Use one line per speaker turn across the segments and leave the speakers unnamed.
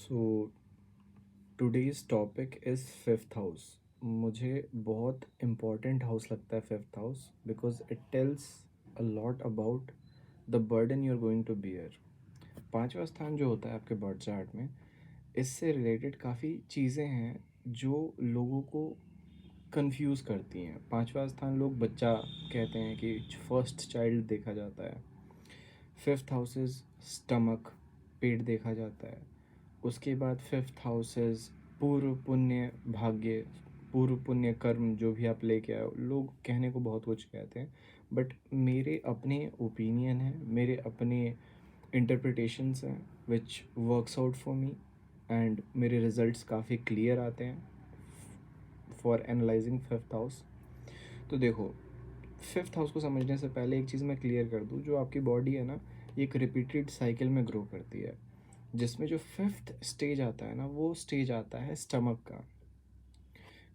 So today's topic is fifth house. मुझे बहुत important house लगता है fifth house because it tells a lot about the burden you are going to bear. पांचवा स्थान जो होता है आपके बर्थ चार्ट में, इससे रिलेटेड काफ़ी चीज़ें हैं जो लोगों को कंफ्यूज करती हैं। पांचवा स्थान लोग बच्चा कहते हैं कि फर्स्ट चाइल्ड देखा जाता है। फिफ्थ हाउस इज़ स्टमक, पेट देखा जाता है। उसके बाद फिफ्थ हाउस इज़ पूर्व पुण्य भाग्य, पूर्व पुण्य कर्म जो भी आप लेके आए हो। लोग कहने को बहुत कुछ कहते हैं, बट मेरे अपने ओपिनियन है, मेरे अपने इंटरप्रिटेशंस हैं which works out for me, and मेरे रिजल्ट्स काफ़ी क्लियर आते हैं फॉर एनालाइजिंग फिफ्थ हाउस। तो देखो, फिफ्थ हाउस को समझने से पहले एक चीज़ मैं क्लियर कर दूँ, जो आपकी बॉडी है ना, ये एक रिपीटेड साइकिल में ग्रो करती है, जिसमें जो फिफ्थ स्टेज आता है ना, वो स्टेज आता है स्टमक का,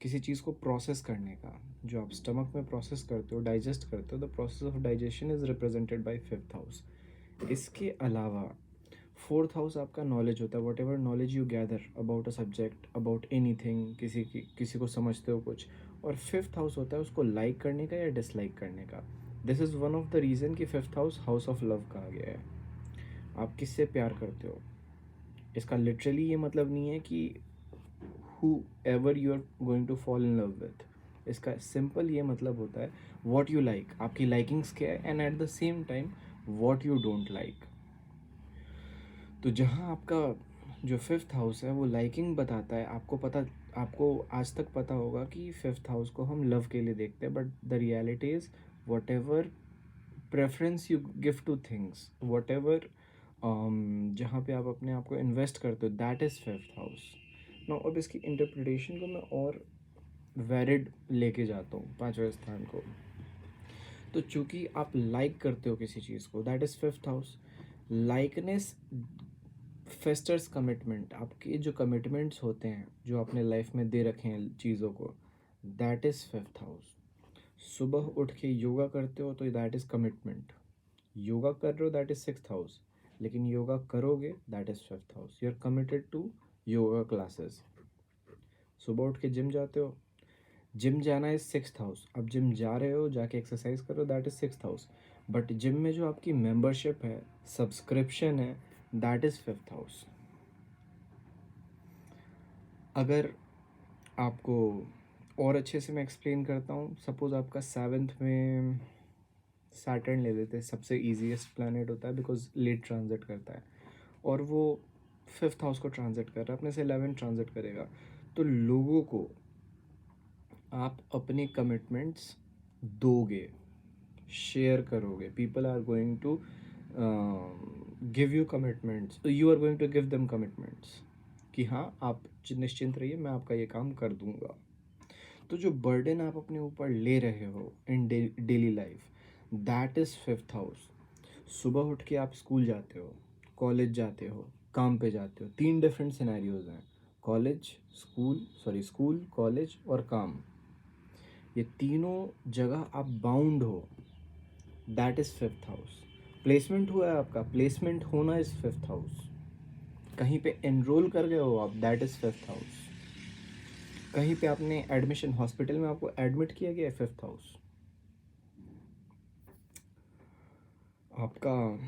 किसी चीज़ को प्रोसेस करने का। जो आप स्टमक में प्रोसेस करते हो, डाइजेस्ट करते हो, the process of digestion is represented by fifth house. इसके अलावा फोर्थ हाउस आपका नॉलेज होता है, what ever knowledge you gather about a subject, about any thing, किसी को समझते हो कुछ। और फिफ्थ हाउस होता है उसको लाइक करने का या डिसलाइक करने का। This is one of the reason कि fifth house house of love कहा गया है। आप किससे प्यार करते हो, इसका लिटरली ये मतलब नहीं है कि whoever you are going to fall in love with. इसका सिंपल ये मतलब होता है वॉट यू लाइक, आपकी लाइकिंग्स क्या है, and at the same time what you don't like. तो जहाँ आपका जो फिफ्थ हाउस है वो लाइकिंग बताता है, आपको आज तक पता होगा कि फिफ्थ हाउस को हम लव के लिए देखते हैं, but the reality is whatever preference you give to things, whatever जहाँ पे आप अपने आप को इन्वेस्ट करते हो, that is fifth house. No, अब इसकी इंटरप्रिटेशन को मैं और वैरिड लेके जाता हूँ पांचवें स्थान को। तो चूंकि आप लाइक करते हो किसी चीज़ को, that is fifth house. Likeness factors commitment, आपके जो कमिटमेंट्स होते हैं जो आपने लाइफ में दे रखे हैं चीज़ों को, दैट इज़ फिफ्थ हाउस। सुबह उठ के योगा करते हो तो दैट इज़ कमिटमेंट। योगा कर रहे हो दैट इज़ सिक्स्थ हाउस, लेकिन योगा करोगे that is fifth house. You are committed to yoga classes. सुबह उठ के जिम जाते हो, जिम जाना इज़ सिक्स्थ हाउस। अब जिम जा रहे हो, जाके एक्सरसाइज करो, that is sixth house. But gym में जो आपकी मेंबरशिप है, सब्सक्रिप्शन है, दैट इज़ फिफ्थ हाउस। अगर आपको और अच्छे से मैं एक्सप्लेन करता हूँ, सपोज़ आपका सेवन्थ में सैटर्न ले लेते हैं, सबसे ईजीएस्ट प्लैनेट होता है बिकॉज लेट ट्रांजिट करता है, और वो फिफ्थ हाउस को ट्रांजिट कर रहा है, अपने से 11 ट्रांजिट करेगा। तो लोगों को आप अपने कमिटमेंट्स दोगे, शेयर करोगे, people are going to give you commitments, you are going to give them commitments कि हाँ आप निश्चिंत रहिए, मैं आपका ये काम कर दूंगा। तो जो बर्डन आप अपने ऊपर ले रहे हो in daily life, that is fifth house. सुबह उठ के आप स्कूल जाते हो, कॉलेज जाते हो, काम पे जाते हो, तीन डिफरेंट सिनेरियोज हैं, कॉलेज, स्कूल, कॉलेज और काम। ये तीनों जगह आप बाउंड हो, that is fifth house. Placement हुआ है आपका, प्लेसमेंट होना इज़ फिफ्थ हाउस। कहीं पे एनरोल कर गए हो आप, दैट इज़ फिफ्थ हाउस। कहीं पे आपने एडमिशन, हॉस्पिटल में आपको एडमिट किया गया है, फिफ्थ हाउस। आपका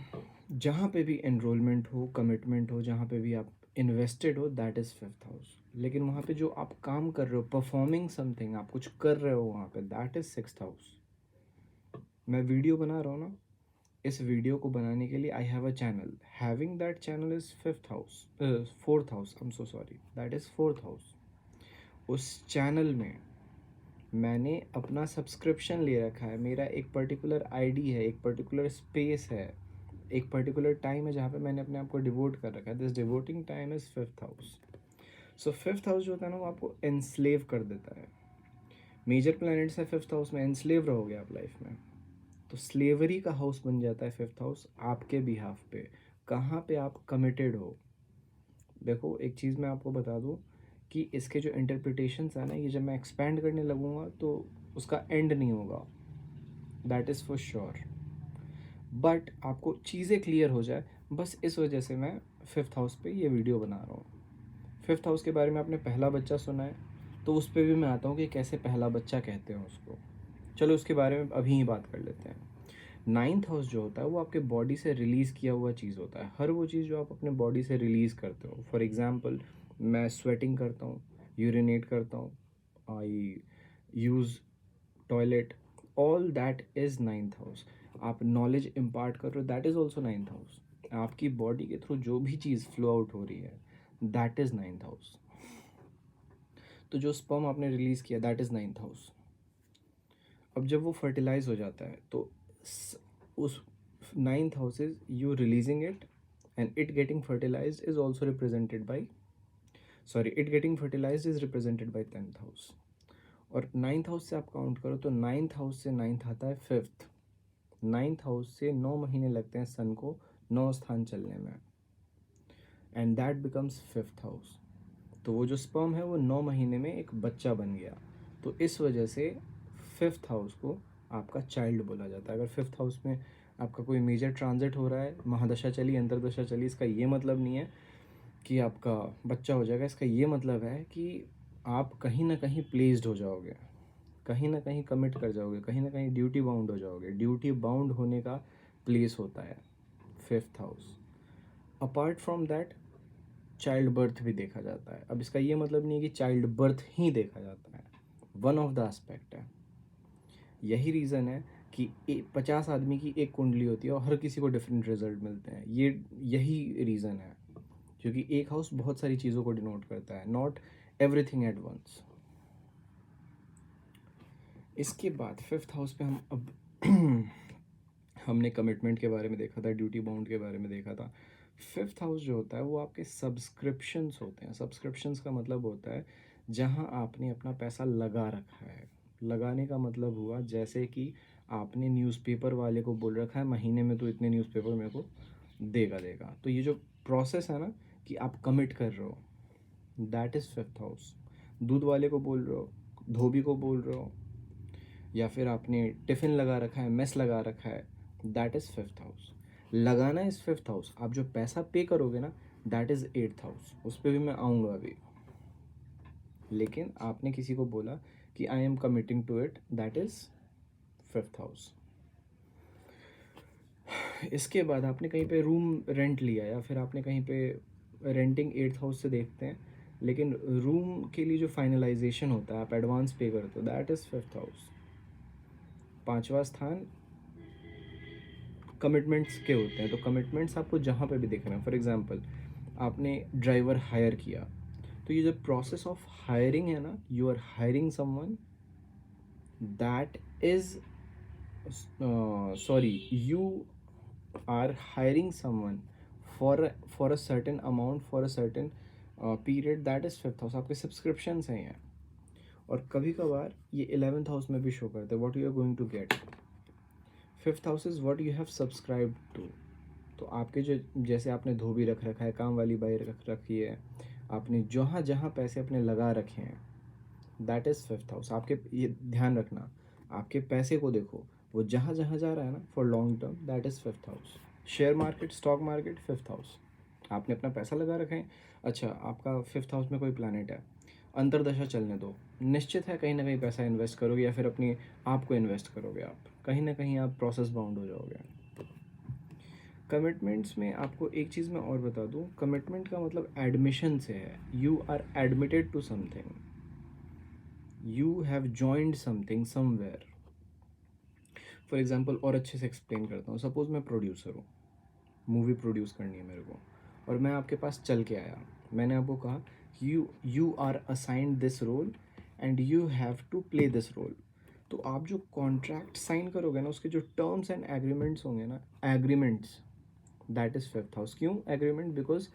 जहाँ पे भी एनरोलमेंट हो, कमिटमेंट हो, जहाँ पे भी आप इन्वेस्टेड हो, दैट इज़ फिफ्थ हाउस। लेकिन वहाँ पे जो आप काम कर रहे हो, परफॉर्मिंग समथिंग, आप कुछ कर रहे हो वहाँ पे, दैट इज़ सिक्स्थ हाउस। मैं वीडियो बना रहा हूँ ना, इस वीडियो को बनाने के लिए I have a channel, having that channel is fifth house, fourth house, I am so sorry, that is fourth house. उस चैनल में मैंने अपना सब्सक्रिप्शन ले रखा है, मेरा एक पर्टिकुलर आईडी है, एक पर्टिकुलर स्पेस है, एक पर्टिकुलर टाइम है जहाँ पे मैंने अपने आप को डिवोट कर रखा है। This devoting time is fifth house. So fifth house जो होता है ना, वो आपको एनस्लेव कर देता है। मेजर प्लैनेट्स है फिफ्थ हाउस में, एनस्लेव रहोगे आप लाइफ में, तो स्लेवरी का हाउस बन जाता है फिफ्थ हाउस आपके बिहाफ पे। कहाँ पे आप कमिटेड हो। देखो, एक चीज़ मैं आपको बता दूँ कि इसके जो इंटरप्रिटेशंस है ना, ये जब मैं एक्सपैंड करने लगूँगा तो उसका एंड नहीं होगा, that is for sure. But आपको चीज़ें क्लियर हो जाए, बस इस वजह से मैं फिफ्थ हाउस पे ये वीडियो बना रहा हूँ। फिफ्थ हाउस के बारे में आपने पहला बच्चा सुना है, तो उस पर भी मैं आता हूँ कि कैसे पहला बच्चा कहते हैं उसको। चलो उसके बारे में अभी ही बात कर लेते हैं। नाइन्थ हाउस जो होता है वो आपके बॉडी से रिलीज़ किया हुआ चीज़ होता है। हर वो चीज़ जो आप अपने बॉडी से रिलीज़ करते हो, फॉर एग्ज़ाम्पल मैं स्वेटिंग करता हूँ, यूरिनेट करता हूँ, I use toilet, all that is ninth house. आप नॉलेज इम्पार्ट कर रहे हो, that is also ninth house. आपकी बॉडी के थ्रू जो भी चीज़ फ्लो आउट हो रही है, दैट इज़ नाइन्थ हाउस। तो जो स्पर्म आपने रिलीज़ किया, दैट इज़ नाइन्थ हाउस। अब जब वो फर्टिलाइज हो जाता है तो उस ninth house is you releasing it, and it getting fertilise is also represented by, sorry, it getting fertilise is represented by tenth house. और नाइन्थ हाउस से आप काउंट करो तो नाइन्थ हाउस से नाइन्थ आता है फिफ्थ। नाइन्थ हाउस से 9 महीने लगते हैं सन को 9 स्थान चलने में, and that becomes fifth house. तो वो जो स्पर्म है वो 9 महीने में एक बच्चा बन गया। तो इस वजह से फिफ्थ हाउस को आपका चाइल्ड बोला जाता है। अगर फिफ्थ हाउस में आपका कोई मेजर ट्रांजिट हो रहा है, महादशा चली, अंतरदशा चली, इसका ये मतलब नहीं है कि आपका बच्चा हो जाएगा। इसका ये मतलब है कि आप कहीं ना कहीं प्लेस्ड हो जाओगे, कहीं ना कहीं कमिट कर जाओगे, कहीं ना कहीं ड्यूटी बाउंड हो जाओगे। ड्यूटी बाउंड होने का प्लेस होता है fifth house. Apart from that child birth भी देखा जाता है। अब इसका ये मतलब नहीं है कि चाइल्ड बर्थ ही देखा जाता है, वन ऑफ द एस्पेक्ट है। यही रीज़न है कि 50 आदमी की एक कुंडली होती है और हर किसी को डिफरेंट रिजल्ट मिलते हैं। यही रीज़न है, क्योंकि एक हाउस बहुत सारी चीज़ों को डिनोट करता है, नॉट एवरीथिंग एट वंस। इसके बाद फिफ्थ हाउस पे हम अब हमने कमिटमेंट के बारे में देखा था, ड्यूटी बाउंड के बारे में देखा था। फिफ्थ हाउस जो होता है वो आपके सब्सक्रिप्शंस होते हैं। सब्सक्रिप्शंस का मतलब होता है जहां आपने अपना पैसा लगा रखा है। लगाने का मतलब हुआ जैसे कि आपने न्यूज़पेपर वाले को बोल रखा है महीने में तो इतने न्यूज़पेपर मेरे को देगा। तो ये जो प्रोसेस है ना कि आप कमिट कर रहे हो, दैट इज़ फिफ्थ हाउस। दूध वाले को बोल रहे हो, धोबी को बोल रहे हो, या फिर आपने टिफ़िन लगा रखा है, मेस लगा रखा है, दैट इज़ फिफ्थ हाउस। लगाना इज़ फिफ्थ हाउस। आप जो पैसा पे करोगे ना, दैट इज़ एट्थ हाउस। उस पर भी मैं आऊँगा अभी। लेकिन आपने किसी को बोला कि I am committing to it, that is fifth house. इसके बाद आपने कहीं पे रूम रेंट लिया या फिर आपने कहीं पे रेंटिंग एट्थ हाउस से देखते हैं, लेकिन रूम के लिए जो फाइनलाइजेशन होता है आप एडवांस पे करते हो, दैट इज़ फिफ्थ हाउस। पांचवा स्थान कमिटमेंट्स के होते हैं। तो कमिटमेंट्स आपको जहाँ पे भी देखना है, फॉर एग्जांपल आपने ड्राइवर हायर किया, तो ये जो प्रोसेस ऑफ हायरिंग है ना, you are hiring someone, that is, sorry, you are hiring someone for a certain amount for a certain period, that is fifth house. आपके सब्सक्रिप्शंस हैं ये। और कभी कभार ये 11th हाउस में भी शो करते हैं, what you are going to get. Fifth house is what you have subscribe to. तो आपके जो, जैसे आपने धोबी रख रखा है, काम वाली बाई रख रखी है, आपने जहाँ जहाँ पैसे अपने लगा रखे हैं, दैट इज़ फिफ्थ हाउस। आपके ये ध्यान रखना, आपके पैसे को देखो, वो जहाँ जहाँ जा रहा है ना for long term, that is fifth house. Share market, stock market, fifth house. आपने अपना पैसा लगा रखा है, अच्छा आपका फिफ्थ हाउस में कोई प्लानट है, अंतरदशा चलने दो, निश्चित है कहीं ना कहीं पैसा इन्वेस्ट करोगे या फिर अपनी आप को इन्वेस्ट करोगे। आप कहीं ना कहीं आप प्रोसेस बाउंड हो जाओगे। कमिटमेंट्स में आपको एक चीज़ मैं और बता दूं, कमिटमेंट का मतलब एडमिशन से है। You are admitted to something, you have joined something somewhere. For example और अच्छे से एक्सप्लेन करता हूँ, सपोज मैं प्रोड्यूसर हूँ, मूवी प्रोड्यूस करनी है मेरे को, और मैं आपके पास चल के आया, मैंने आपको कहा you are assigned this role and you have to play this role. तो आप जो कॉन्ट्रैक्ट साइन करोगे ना, उसके जो टर्म्स एंड एग्रीमेंट्स होंगे ना, agreements, that is fifth house. क्यों agreement? Because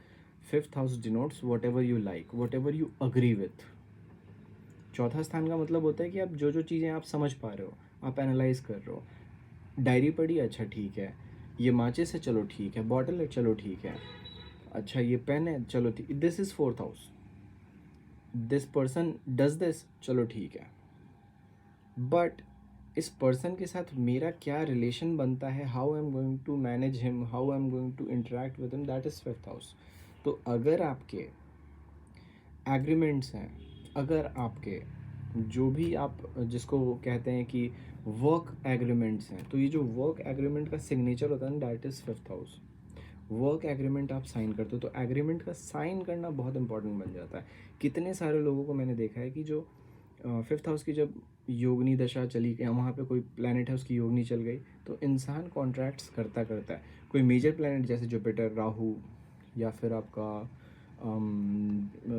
fifth house denotes whatever you like, whatever you agree with. चौथा स्थान का मतलब होता है कि आप जो जो चीज़ें आप समझ पा रहे हो, आप एनालाइज कर रहे हो। डायरी पढ़ी, अच्छा ठीक है, ये माचिस है, चलो ठीक है, बॉटल है, चलो ठीक है, अच्छा ये पेन है, चलो ठीक, this is fourth house. This person does this, चलो ठीक है, बट इस पर्सन के साथ मेरा क्या रिलेशन बनता है, how I am going to manage him, how I am going to interact with him, that is fifth house. तो अगर आपके एग्रीमेंट्स हैं, अगर आपके जो भी आप जिसको कहते हैं कि वर्क एग्रीमेंट्स हैं, तो ये जो वर्क एग्रीमेंट का सिग्नेचर होता है ना, that is fifth house. Work agreement आप साइन करते हो तो एग्रीमेंट का साइन करना बहुत इंपॉर्टेंट बन जाता है। कितने सारे लोगों को मैंने देखा है कि जो फिफ्थ हाउस की जब योगनी दशा चली गई, वहाँ पे कोई प्लानट है उसकी योगनी चल गई, तो इंसान कॉन्ट्रैक्ट्स करता करता है। कोई मेजर प्लानट जैसे जुपिटर, राहु, या फिर आपका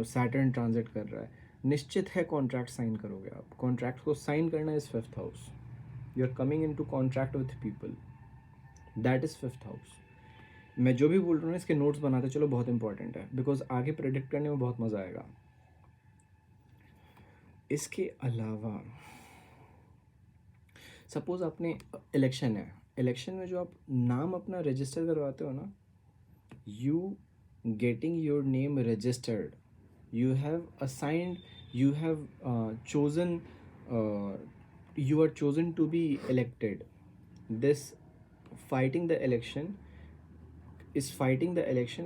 सैटर्न ट्रांजिट कर रहा है, निश्चित है कॉन्ट्रैक्ट साइन करोगे आप। कॉन्ट्रैक्ट को साइन करना is fifth house. You are coming in to contract with people, that is fifth house. मैं जो भी बोल रहा हूँ ना, इसके नोट्स बनाते चलो, बहुत इंपॉर्टेंट है, बिकॉज आगे प्रेडिक्ट करने में बहुत मज़ा आएगा। इसके अलावा सपोज आपने इलेक्शन है, इलेक्शन में जो आप नाम अपना रजिस्टर करवाते हो ना, you getting your name registered, you have assigned, you have chosen, uh, you are chosen to be elected. This fighting the election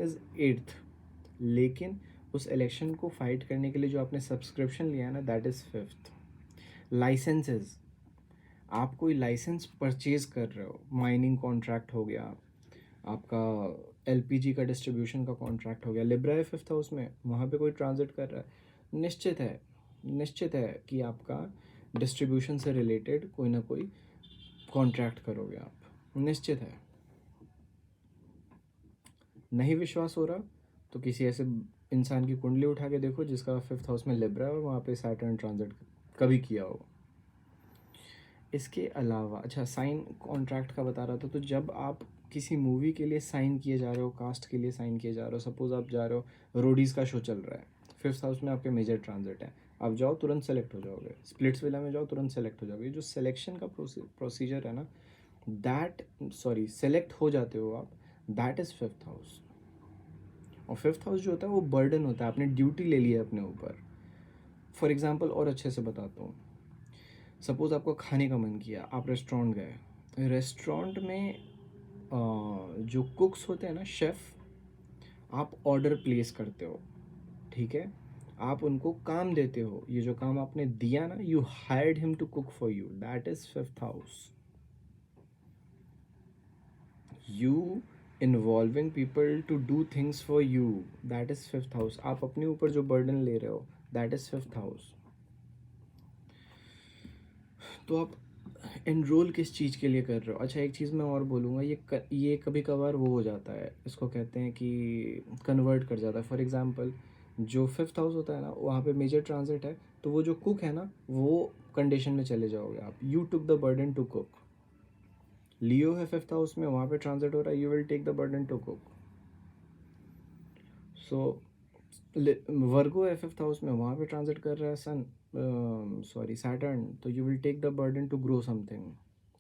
is eighth, लेकिन उस इलेक्शन को फाइट करने के लिए जो आपने सब्सक्रिप्शन लिया है ना, दैट इज़ फिफ्थ। लाइसेंसेस, आप कोई लाइसेंस परचेज कर रहे हो, माइनिंग कॉन्ट्रैक्ट हो गया आपका, एलपीजी का डिस्ट्रीब्यूशन का कॉन्ट्रैक्ट हो गया, लिब्रा है फिफ्थ हाउस में, वहाँ पे कोई ट्रांजिट कर रहा है, निश्चित है कि आपका डिस्ट्रीब्यूशन से रिलेटेड कोई ना कोई कॉन्ट्रैक्ट करोगे आप, निश्चित है। नहीं विश्वास हो रहा तो किसी ऐसे इंसान की कुंडली उठा के देखो जिसका फिफ्थ हाउस में लिब्रा है और वहाँ पे सैटर्न ट्रांजिट कभी किया हो। इसके अलावा अच्छा, साइन कॉन्ट्रैक्ट का बता रहा था, तो जब आप किसी मूवी के लिए साइन किए जा रहे हो, कास्ट के लिए साइन किए जा रहे हो, सपोज आप जा रहे हो, रोडीज़ का शो चल रहा है, फिफ्थ हाउस में आपके मेजर ट्रांजिट है, आप जाओ तुरंत सेलेक्ट हो जाओगे, स्प्लिट्स विला में जाओ तुरंत सेलेक्ट हो जाओगे। जो सिलेक्शन का प्रोसीजर है ना, दैट, सॉरी, सेलेक्ट हो जाते हो आप, दैट इज़ फिफ्थ हाउस। और फिफ्थ हाउस जो होता है वो बर्डन होता है, आपने ड्यूटी ले ली है अपने ऊपर। फॉर एग्जाम्पल और अच्छे से बताता हूँ, सपोज़ आपको खाने का मन किया, आप रेस्टोरेंट गए, रेस्टोरेंट में जो कुक्स होते हैं ना, शेफ़, आप ऑर्डर प्लेस करते हो, ठीक है, आप उनको काम देते हो, ये जो काम आपने दिया ना, you hired him to cook for you, that is fifth house. You involving people to do things for you, that is fifth house. आप अपने ऊपर जो बर्डन ले रहे हो, दैट इज़ फिफ्थ हाउस। तो आप एनरोल किस चीज़ के लिए कर रहे हो। अच्छा, एक चीज़ मैं और बोलूँगा, ये कभी कभार वो हो जाता है, इसको कहते हैं कि कन्वर्ट कर जाता है। फॉर एग्जांपल, जो फिफ्थ हाउस होता है ना, वहाँ पे मेजर ट्रांजिट है, तो वो जो कुक है ना, वो कंडीशन में चले जाओगे आप, you took the burden to cook. Leo है फिफ्थ हाउस में, वहाँ पे ट्रांजिट हो रहा है, you will take the burden to cook. So Virgo है फिफ्थ हाउस में, वहाँ पे ट्रांजिट कर रहा है सन, सॉरी सैटर्न, तो you will take the burden to grow something.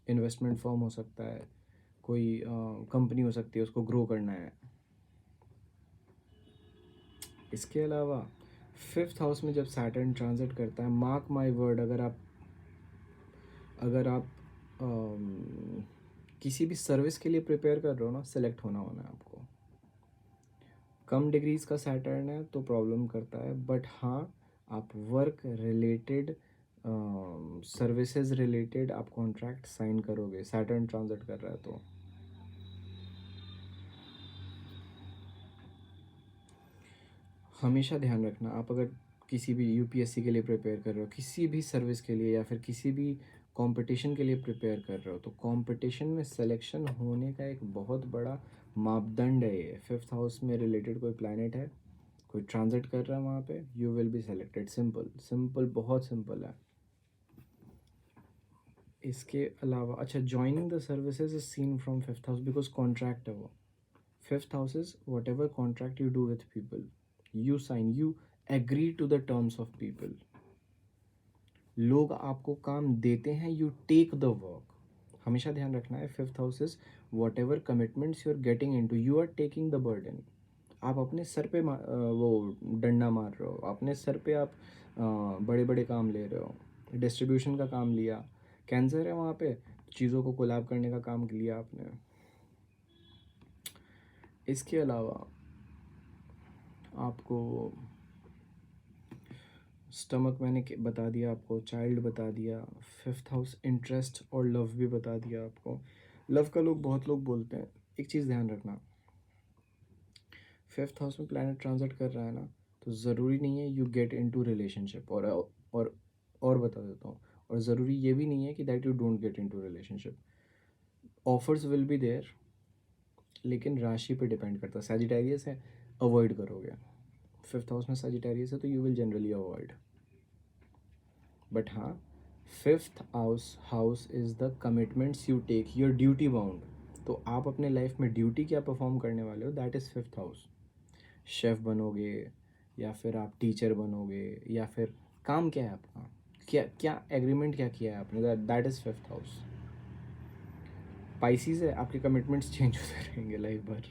Investment firm हो सकता है, कोई कंपनी हो सकती है, उसको ग्रो करना है। इसके अलावा फिफ्थ हाउस में जब सैटर्न ट्रांजिट करता है, मार्क माई वर्ड, अगर आप किसी भी सर्विस के लिए प्रिपेयर कर रहे हो ना, सेलेक्ट होना है आपको। कम डिग्रीज का सैटर्न है तो प्रॉब्लम करता है, बट हाँ, आप वर्क रिलेटेड, सर्विसेज रिलेटेड आप कॉन्ट्रैक्ट साइन करोगे, सैटर्न ट्रांजिट कर रहा है तो। हमेशा ध्यान रखना, आप अगर किसी भी यूपीएससी के लिए प्रिपेयर कर रहे हो, किसी भी सर्विस के लिए, या फिर किसी भी कंपटीशन के लिए प्रिपेयर कर रहे हो, तो कंपटीशन में सिलेक्शन होने का एक बहुत बड़ा मापदंड है ये। फिफ्थ हाउस में रिलेटेड कोई प्लैनेट है, कोई ट्रांजिट कर रहा है वहाँ पे, you will be selected. Simple simple, बहुत सिंपल है। इसके अलावा अच्छा, joining the services is seen from fifth house, because contract है वो। Fifth house is whatever contract you do with people, you sign, you agree to the terms of people. लोग आपको काम देते हैं, यू टेक द वर्क। हमेशा ध्यान रखना है, fifth house is whatever commitments you are getting in to, you are taking the burden. आप अपने सर पे वो डंडा मार रहे हो, अपने सर पे आप बड़े बड़े काम ले रहे हो, डिस्ट्रीब्यूशन का काम लिया, कैंसर है वहाँ पे, चीज़ों को कोलैब करने का काम लिया आपने। इसके अलावा आपको स्टमक मैंने बता दिया आपको, चाइल्ड बता दिया, फिफ्थ हाउस इंटरेस्ट और लव भी बता दिया आपको। लव का बहुत लोग बोलते हैं। एक चीज़ ध्यान रखना, फिफ्थ हाउस में प्लैनेट ट्रांजिट कर रहा है ना, तो ज़रूरी नहीं है यू गेट इनटू रिलेशनशिप। और बता देता हूँ, और ज़रूरी ये भी नहीं है कि that you don't get into relationship. Offers will be there, लेकिन राशि पे डिपेंड करता है। सैजिटेरियस है, अवॉइड करोगे। फिफ्थ हाउस में सैजिटेरियस है तो you will generally avoid. But हाँ, fifth house is the commitments you take, your duty bound. तो आप अपने लाइफ में ड्यूटी क्या परफॉर्म करने वाले हो, that is fifth house. Chef बनोगे, या फिर आप टीचर बनोगे, या फिर काम क्या है आपका, क्या क्या एग्रीमेंट क्या किया है आपने, that is fifth house. Pisces है, आपके कमिटमेंट्स चेंज होते रहेंगे लाइफ भर।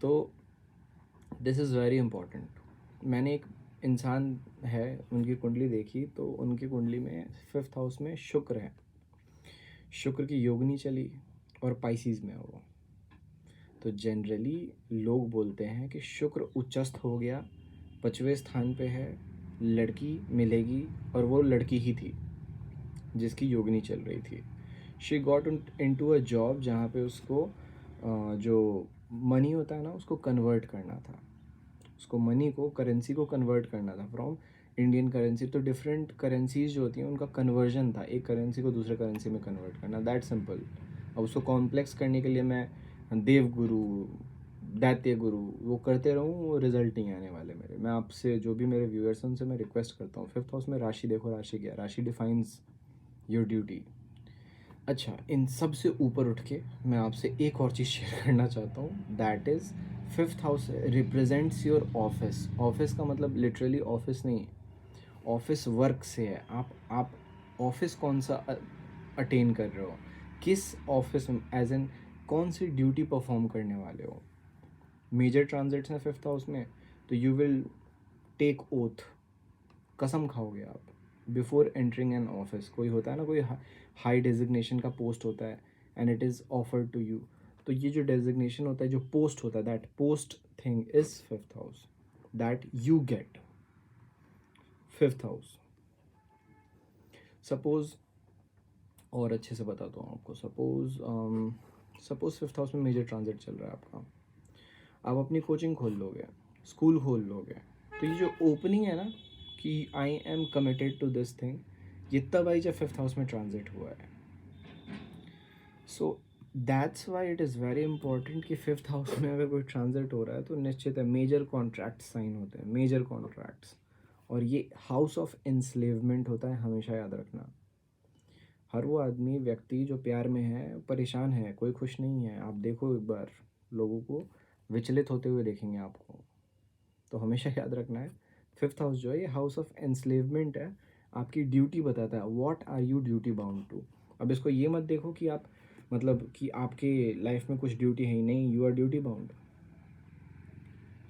तो दिस इज़ वेरी इम्पॉर्टेंट। मैंने एक इंसान है, उनकी कुंडली देखी तो उनकी कुंडली में फिफ्थ हाउस में शुक्र है, शुक्र की योगनी चली और पाइसिस में है वो। तो जनरली लोग बोलते हैं कि शुक्र उच्चस्थ हो गया, 5वें स्थान पे है, लड़की मिलेगी, और वो लड़की ही थी जिसकी योगनी चल रही थी। She got into a job जहाँ पे उसको जो मनी होता है ना उसको कन्वर्ट करना था, उसको मनी को, करेंसी को कन्वर्ट करना था फ्रॉम इंडियन करेंसी। तो डिफरेंट करेंसीज जो होती हैं उनका कन्वर्जन था, एक करेंसी को दूसरे करेंसी में कन्वर्ट करना, दैट सिंपल। अब उसको कॉम्प्लेक्स करने के लिए मैं देव गुरु, दैत्य गुरु वो करते रहूँ, वो रिजल्ट नहीं आने वाले मेरे। मैं आपसे, जो भी मेरे व्यूअर्स हैं उनसे मैं रिक्वेस्ट करता हूँ, फिफ्थ हाउस में राशि देखो, राशि क्या, राशि डिफाइंस योर ड्यूटी। अच्छा, इन सब से ऊपर उठ के मैं आपसे एक और चीज़ शेयर करना चाहता हूँ, that is fifth house represents your office. Office का मतलब लिटरली ऑफिस नहीं, ऑफिस वर्क से है। आप ऑफिस कौन सा अटेन कर रहे हो, किस ऑफिस में, एज एन कौन सी ड्यूटी परफॉर्म करने वाले हो। मेजर ट्रांजिट्स हैं फिफ्थ हाउस में, तो यू विल टेक ओथ, कसम खाओगे आप बिफोर एंटरिंग एन ऑफिस। कोई होता है ना, कोई हाई डेजिग्नेशन का पोस्ट होता है and it is offered to you, तो ये जो डेजिग्नेशन होता है, जो पोस्ट होता है, that post thing is fifth house, that you get fifth house. Suppose, और अच्छे से बताता हूँ आपको, सपोज फिफ्थ हाउस में मेजर ट्रांजिट चल रहा है आपका, आप अपनी कोचिंग खोल लोगे, स्कूल खोल लोगे, तो ये जो ओपनिंग है ना कि I am committed to this thing, ये तब आई जब फिफ्थ हाउस में ट्रांजिट हुआ है। So that's why it is very important कि फिफ्थ हाउस में अगर कोई ट्रांजिट हो रहा है तो निश्चित है मेजर कॉन्ट्रैक्ट्स साइन होते हैं, मेजर कॉन्ट्रैक्ट्स। और ये हाउस ऑफ इंस्लेवमेंट होता है, हमेशा याद रखना। हर वो आदमी, व्यक्ति जो प्यार में है, परेशान है, कोई खुश नहीं है। आप देखो एक बार, लोगों को विचलित होते हुए देखेंगे आपको। तो हमेशा याद रखना है, फिफ्थ हाउस जो है ये हाउस ऑफ एंस्लेवमेंट है। आपकी ड्यूटी बताता है, what are you duty bound to. अब इसको ये मत देखो कि आप, मतलब कि आपके लाइफ में कुछ ड्यूटी है ही नहीं, यू आर ड्यूटी बाउंड।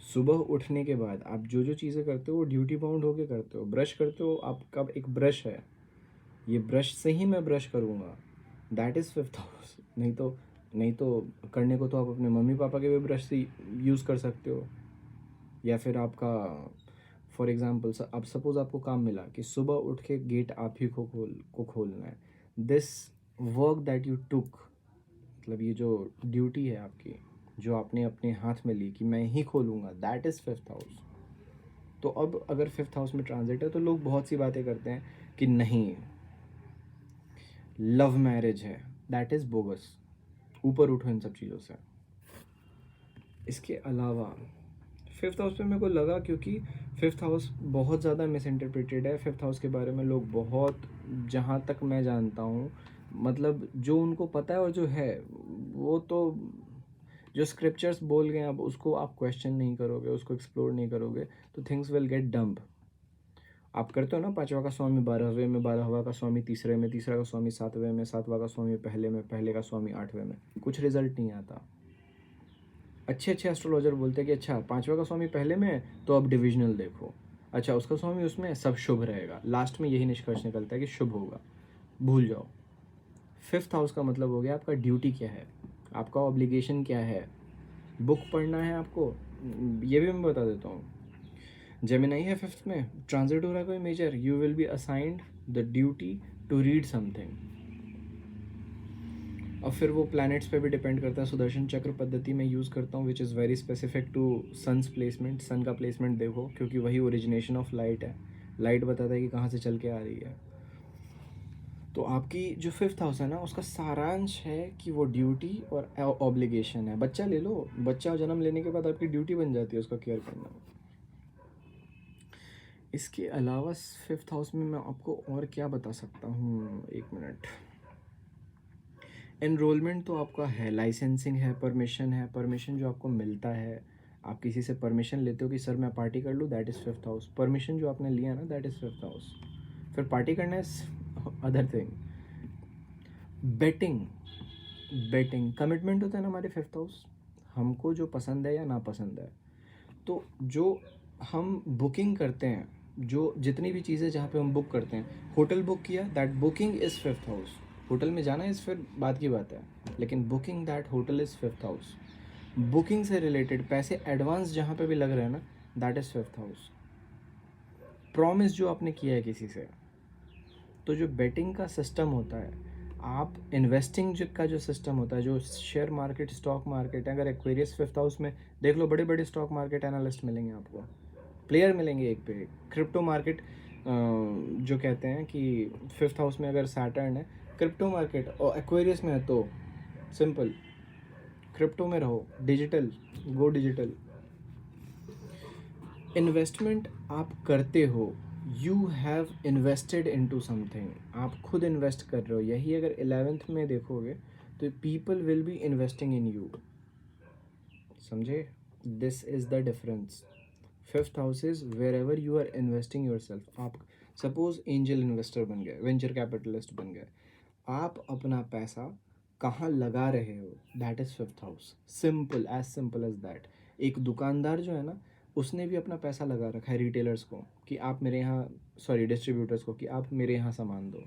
सुबह उठने के बाद आप जो जो चीज़ें करते हो वो ड्यूटी बाउंड होके करते हो। ब्रश करते हो, आपका एक ब्रश है, ये ब्रश से ही मैं ब्रश करूँगा, दैट इज़ फिफ्थ हाउस। नहीं तो करने को तो आप अपने मम्मी पापा के भी ब्रश से यूज़ कर सकते हो। या फिर आपका, फॉर एग्ज़ाम्पल, अब सपोज़ आपको काम मिला कि सुबह उठ के गेट आप ही को खोलना है, this work that you took, मतलब ये जो ड्यूटी है आपकी, जो आपने अपने हाथ में ली कि मैं ही खोलूँगा, दैट इज़ फिफ्थ हाउस। तो अब अगर फिफ्थ हाउस में ट्रांजिट है तो लोग बहुत सी बातें करते हैं कि नहीं, लव मैरिज है, दैट इज़ बोगस। ऊपर उठो इन सब चीज़ों से। इसके अलावा फिफ्थ हाउस पे मेरे को लगा, क्योंकि फिफ्थ हाउस बहुत ज़्यादा मिस इंटरप्रेटेड है। फिफ्थ हाउस के बारे में लोग बहुत, जहाँ तक मैं जानता हूँ, मतलब जो उनको पता है और जो है वो तो, जो स्क्रिप्चर्स बोल गए अब उसको आप क्वेश्चन नहीं करोगे, उसको एक्सप्लोर नहीं करोगे, तो थिंग्स विल गेट डम्प। आप करते हो ना, पांचवा का स्वामी 12वें में, 12वां का स्वामी तीसरे में, तीसरा का स्वामी 7वें में, 7वां का स्वामी पहले में, पहले का स्वामी 8वें में, कुछ रिजल्ट नहीं आता। अच्छे अच्छे एस्ट्रोलॉजर बोलते हैं कि अच्छा, पांचवा का स्वामी पहले में है तो अब डिविजनल देखो, अच्छा उसका स्वामी उसमें, सब शुभ रहेगा। लास्ट में यही निष्कर्ष निकलता है कि शुभ होगा, भूल जाओ। फिफ्थ हाउस का मतलब हो गया आपका ड्यूटी क्या है, आपका ऑब्लिगेशन क्या है। बुक पढ़ना है आपको, ये भी मैं बता देता हूँ। जेमिनाई है फिफ्थ में, ट्रांजिट हो रहा है कोई major, you will be assigned the duty to read something. और फिर वो प्लैनेट्स पे भी डिपेंड करता है। सुदर्शन चक्र पद्धति में यूज़ करता हूँ which is very specific to sun's placement. Sun का प्लेसमेंट देखो क्योंकि वही ओरिजिनेशन ऑफ लाइट है, लाइट बताता है कि कहाँ से चल के आ रही है। तो आपकी जो फिफ्थ हाउस है ना, उसका सारांश है कि वो ड्यूटी और ऑब्लिगेशन है। बच्चा ले लो, बच्चा जन्म लेने के बाद आपकी ड्यूटी बन जाती है उसका केयर करना। इसके अलावा फिफ्थ हाउस में मैं आपको और क्या बता सकता हूँ, एक मिनट। एनरोलमेंट तो आपका है, लाइसेंसिंग है, परमिशन है। परमिशन जो आपको मिलता है, आप किसी से परमिशन लेते हो कि सर मैं पार्टी कर लूँ, that is fifth house. Permission जो आपने लिया ना, दैट इज़ फिफ्थ हाउस। फिर पार्टी करना is other thing. Betting, betting commitment होता है ना हमारे फिफ्थ हाउस। हमको जो पसंद है या ना पसंद है, तो जो हम बुकिंग करते हैं, जो जितनी भी चीज़ें जहाँ पे हम बुक करते हैं, होटल बुक किया, that booking is fifth house. Hotel में जाना इस फिर बात की बात है, लेकिन booking that hotel is fifth house. Booking से रिलेटेड पैसे एडवांस जहाँ पे भी लग रहे हैं ना, that is fifth house. Promise जो आपने किया है किसी से, तो जो बेटिंग का सिस्टम होता है, आप इन्वेस्टिंग का जो सिस्टम होता है, जो शेयर मार्केट, स्टॉक मार्केट है, अगर एक्वेरियस फिफ्थ हाउस में देख लो, बड़े बड़े स्टॉक मार्केट एनालिस्ट मिलेंगे आपको, प्लेयर मिलेंगे एक पे एक। क्रिप्टो मार्केट जो कहते हैं कि फिफ्थ हाउस में अगर सैटर्न है, क्रिप्टो मार्केट और एक्वेरियस में है, तो सिंपल क्रिप्टो में रहो, डिजिटल, गो डिजिटल। इन्वेस्टमेंट आप करते हो, you have invested in to something, आप खुद इन्वेस्ट कर रहे हो। यही अगर 11th में देखोगे तो people will be investing in you, समझे? This is the difference. Fifth house is wherever you are investing yourself. आप सपोज एंजल इन्वेस्टर बन गए, वेंचर कैपिटलिस्ट बन गए, आप अपना पैसा कहाँ लगा रहे हो, that is fifth house. Simple as that. एक दुकानदार जो है ना, उसने भी अपना पैसा लगा रखा है रिटेलर्स को कि आप मेरे यहाँ, सॉरी डिस्ट्रीब्यूटर्स को कि आप मेरे यहाँ सामान दो।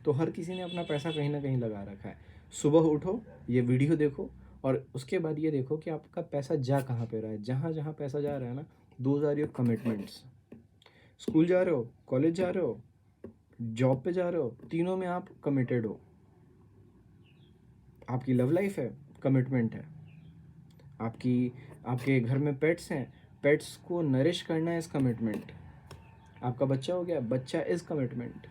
तो हर किसी ने अपना पैसा कहीं ना कहीं लगा रखा है। सुबह उठो, ये वीडियो देखो, और उसके बाद ये देखो कि आपका पैसा जा कहाँ पे रहा है। जहाँ जहाँ पैसा जा रहा है ना, those are your commitments. School जा रहे हो, कॉलेज जा रहे हो, जॉब पे जा रहे हो, तीनों में आप कमिटेड हो। आपकी लव लाइफ है, कमिटमेंट है। आपकी, आपके घर में पेट्स हैं, पेट्स को नरिश करना इज़ कमिटमेंट। आपका बच्चा हो गया, बच्चा इज़ कमिटमेंट।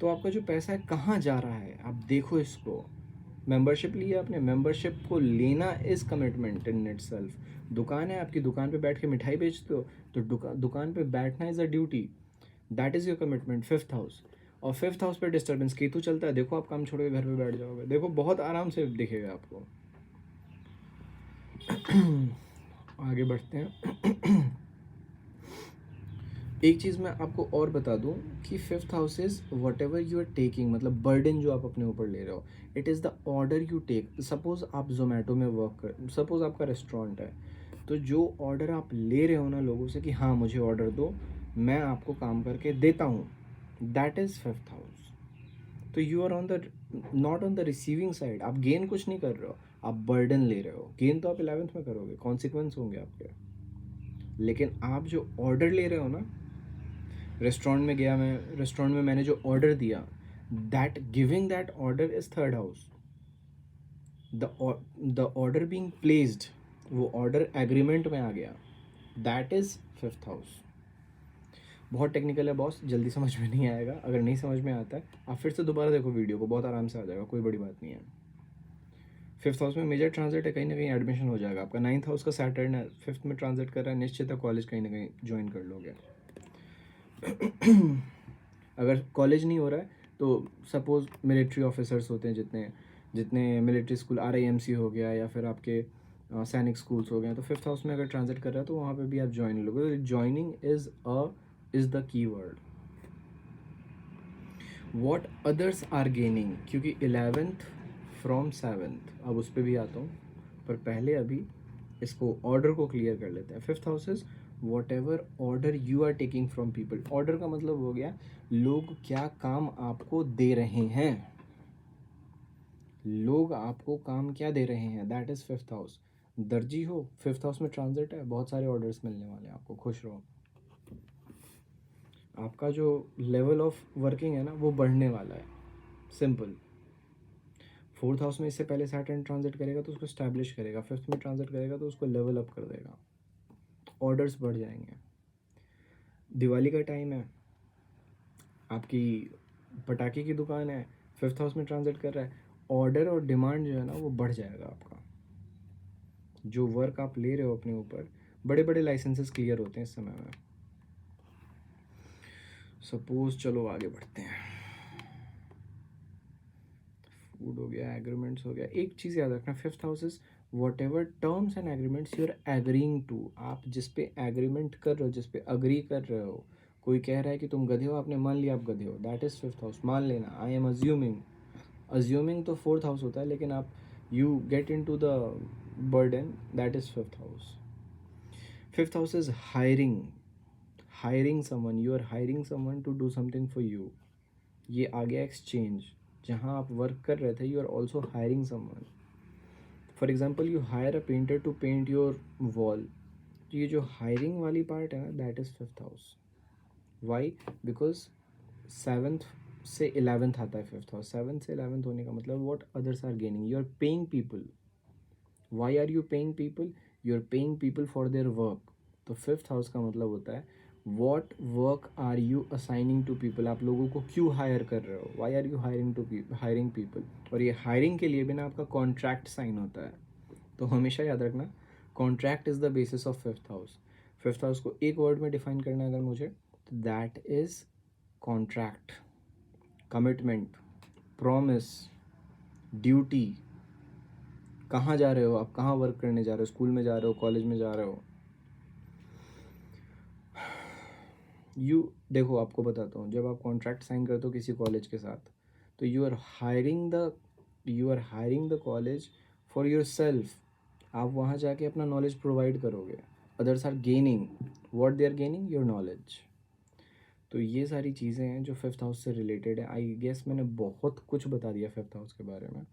तो आपका जो पैसा है कहाँ जा रहा है, आप देखो इसको। मेंबरशिप लिया आपने, मेंबरशिप को लेना is commitment in it self. दुकान है आपकी, दुकान पे बैठ के मिठाई बेचते हो, तो दुकान पे बैठना is a duty, that is your commitment, fifth house. और फिफ्थ हाउस पे डिस्टर्बेंस केतु चलता है, देखो आप काम छोड़ के घर पे बैठ जाओगे, देखो बहुत आराम से दिखेगा आपको। आगे बढ़ते हैं। एक चीज़ मैं आपको और बता दूं कि fifth house is whatever you are taking, मतलब बर्डन जो आप अपने ऊपर ले रहे हो, it is the order you take. Suppose आप जोमेटो में वर्क कर, सपोज आपका रेस्टोरेंट है, तो जो ऑर्डर आप ले रहे हो ना लोगों से कि हाँ मुझे ऑर्डर दो, मैं आपको काम करके देता हूँ, दैट इज़ फिफ्थ हाउस। तो you are on the, not on the receiving side. आप गेन कुछ नहीं कर रहे हो, आप बर्डन ले रहे हो। गेन तो आप 11th में करोगे, कॉन्सिक्वेंस होंगे आपके, लेकिन आप जो ऑर्डर ले रहे हो ना, रेस्टोरेंट में गया मैं, रेस्टोरेंट में मैंने जो ऑर्डर दिया, that giving that order is third house. The order being placed, वो ऑर्डर एग्रीमेंट में आ गया, दैट इज फिफ्थ हाउस। बहुत टेक्निकल है बॉस, जल्दी समझ में नहीं आएगा। अगर नहीं समझ में आता है, आप फिर से दोबारा देखो वीडियो को, बहुत आराम से आ जाएगा, कोई बड़ी बात नहीं है। फिफ्थ हाउस में मेजर ट्रांजिट है, कहीं ना कहीं एडमिशन हो जाएगा आपका। नाइन्थ हाउस का सैटर्न है, फिफ्थ में ट्रांजिट कर रहा है, निश्चित है कॉलेज कहीं ना कहीं ज्वाइन कर लोगे। अगर कॉलेज नहीं हो रहा है तो सपोज़ मिलिट्री ऑफिसर्स होते हैं, जितने जितने मिलिट्री स्कूल, RIMC हो गया, या फिर आपके सैनिक स्कूल्स हो गए, तो फिफ्थ हाउस में अगर ट्रांजिट कर रहा है तो वहाँ पे भी आप ज्वाइन लोगे। Joining is the key word. What others are gaining, क्योंकि 11th फ्रॉम 7th, अब उस पर भी आता हूँ, पर पहले अभी इसको ऑर्डर को क्लियर कर लेते हैं। Fifth house is whatever order you are taking from people. Order का मतलब हो गया लोग क्या काम आपको दे रहे हैं, लोग आपको काम क्या दे रहे हैं, दैट इज फिफ्थ हाउस। दर्जी हो, फिफ्थ हाउस में ट्रांजिट है, बहुत सारे ऑर्डर्स मिलने वाले हैं आपको, खुश रहो। आपका जो लेवल ऑफ वर्किंग है ना वो बढ़ने वाला है, सिंपल। फोर्थ हाउस में इससे पहले सैटर्न ट्रांजिट करेगा तो उसको स्टैब्लिश करेगा, फिफ्थ में ट्रांजिट करेगा तो उसको लेवल अप कर देगा, ऑर्डर्स बढ़ जाएंगे। दिवाली का टाइम है, आपकी पटाखे की दुकान है, फिफ्थ हाउस में ट्रांजिट कर रहा है, ऑर्डर और डिमांड जो है ना वो बढ़ जाएगा आपका। जो वर्क आप ले रहे हो अपने ऊपर, बड़े बड़े लाइसेंसेस क्लियर होते हैं इस समय में। सपोज चलो आगे बढ़ते हैं। फूड हो गया, एग्रीमेंट्स हो गया। एक चीज़ याद रखना, fifth house is whatever terms and agreements you are agreeing to. आप जिस पे एग्रीमेंट कर रहे हो, जिस पे अग्री कर रहे हो, कोई कह रहा है कि तुम गधे हो, आपने मान लिया आप गधे हो, दैट इज़ फिफ्थ हाउस। मान लेना, आई एम अज्यूमिंग, अज्यूमिंग तो फोर्थ हाउस होता है, लेकिन आप you get in to the burden, that is fifth house. Fifth house is hiring, hiring someone, you are hiring someone to do something for you. ये आ गया exchange. जहाँ आप वर्क कर रहे थे, you are also hiring someone. For example you hire a painter to paint your wall. तो ये जो हायरिंग वाली पार्ट है ना, that is fifth house. Why? Because seventh से इलेवेंथ आता है फिफ्थ हाउस। सेवन्थ से इलेवेंथ होने का मतलब what others are gaining, you are paying people. Why are you paying people? You are paying people for their work. तो fifth house का मतलब होता है what work are you assigning to people. आप लोगों को क्यों हायर कर रहे हो, why are you hiring people. और ये हायरिंग के लिए भी ना आपका कॉन्ट्रैक्ट साइन होता है। तो हमेशा याद रखना, contract is the basis of fifth house. Fifth house को एक वर्ड में डिफाइन करना है अगर मुझे, तो that is contract, commitment, promise, duty. कहाँ जा रहे हो आप, कहाँ वर्क करने जा रहे हो, स्कूल में जा रहे हो, कॉलेज में जा रहे हो। यू देखो, आपको बताता हूँ, जब आप कॉन्ट्रैक्ट साइन करते हो किसी कॉलेज के साथ, तो you are hiring the college for yourself. आप वहाँ जाके अपना नॉलेज प्रोवाइड करोगे। Others are gaining, what they are gaining, your knowledge. तो ये सारी चीज़ें हैं जो फिफ्थ हाउस से रिलेटेड है। आई गेस मैंने बहुत कुछ बता दिया फिफ्थ हाउस के बारे में,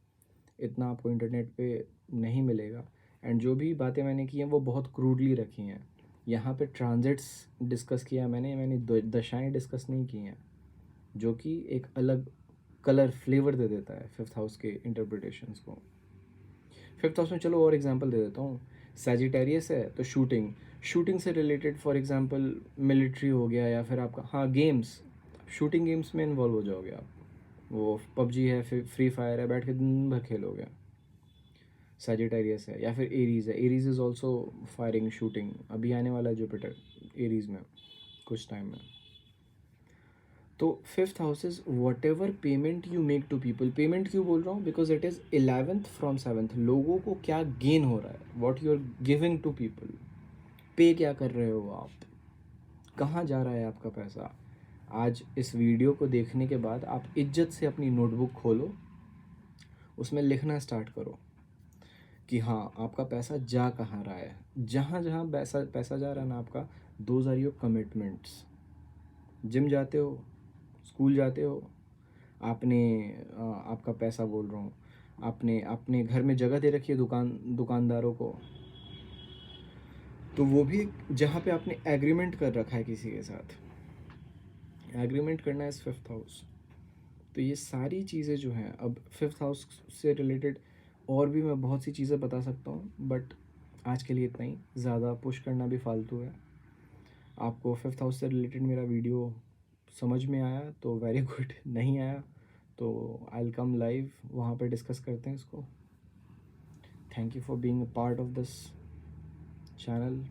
इतना आपको इंटरनेट पे नहीं मिलेगा। एंड जो भी बातें मैंने की हैं वो बहुत क्रूडली रखी हैं। यहाँ पे ट्रांजिट्स डिस्कस किया मैंने दशाएं डिस्कस नहीं की हैं, जो कि एक अलग कलर फ्लेवर दे देता है फिफ्थ हाउस के इंटरप्रिटेशंस को। फिफ्थ हाउस में चलो और एग्जांपल दे देता हूँ। सैजिटेरियस है तो शूटिंग, शूटिंग से रिलेटेड फॉर एग्जांपल मिलिट्री हो गया, या फिर आपका हाँ गेम्स, शूटिंग गेम्स में इन्वॉल्व हो जाओगे आप। वो पबजी है, फिर फ्री फायर है, बैठ के दिन भर खेलोगे। सैजिटेरियस है, या फिर एरीज है, Aries is also firing, shooting. अभी आने वाला है जुपिटर एरीज में कुछ टाइम में। तो fifth house is whatever payment you make to people. Payment क्यों बोल रहा हूँ, because it is eleventh from seventh. लोगों को क्या गेन हो रहा है, what you are giving to people. पे क्या कर रहे हो आप, कहाँ जा रहा है आपका पैसा। आज इस वीडियो को देखने के बाद आप इज्जत से अपनी नोटबुक खोलो, उसमें लिखना स्टार्ट करो कि हाँ आपका पैसा जा कहाँ रहा है। जहाँ जहाँ पैसा पैसा जा रहा है ना आपका, those are your commitments. Gym जाते हो, स्कूल जाते हो, आपने आपका पैसा बोल रहा हूँ, आपने अपने घर में जगह दे रखी है दुकानदारों को, तो वो भी जहाँ पे आपने एग्रीमेंट कर रखा है किसी के साथ, एग्रीमेंट करना है फिफ्थ हाउस। तो ये सारी चीज़ें जो हैं, अब फिफ्थ हाउस से रिलेटेड और भी मैं बहुत सी चीज़ें बता सकता हूँ, बट आज के लिए इतना ही, ज़्यादा पुश करना भी फालतू है। आपको फिफ्थ हाउस से रिलेटेड मेरा वीडियो समझ में आया तो वेरी गुड, नहीं आया तो आई विल कम लाइव, वहाँ पे डिस्कस करते हैं इसको। Thank you for being a part of this channel.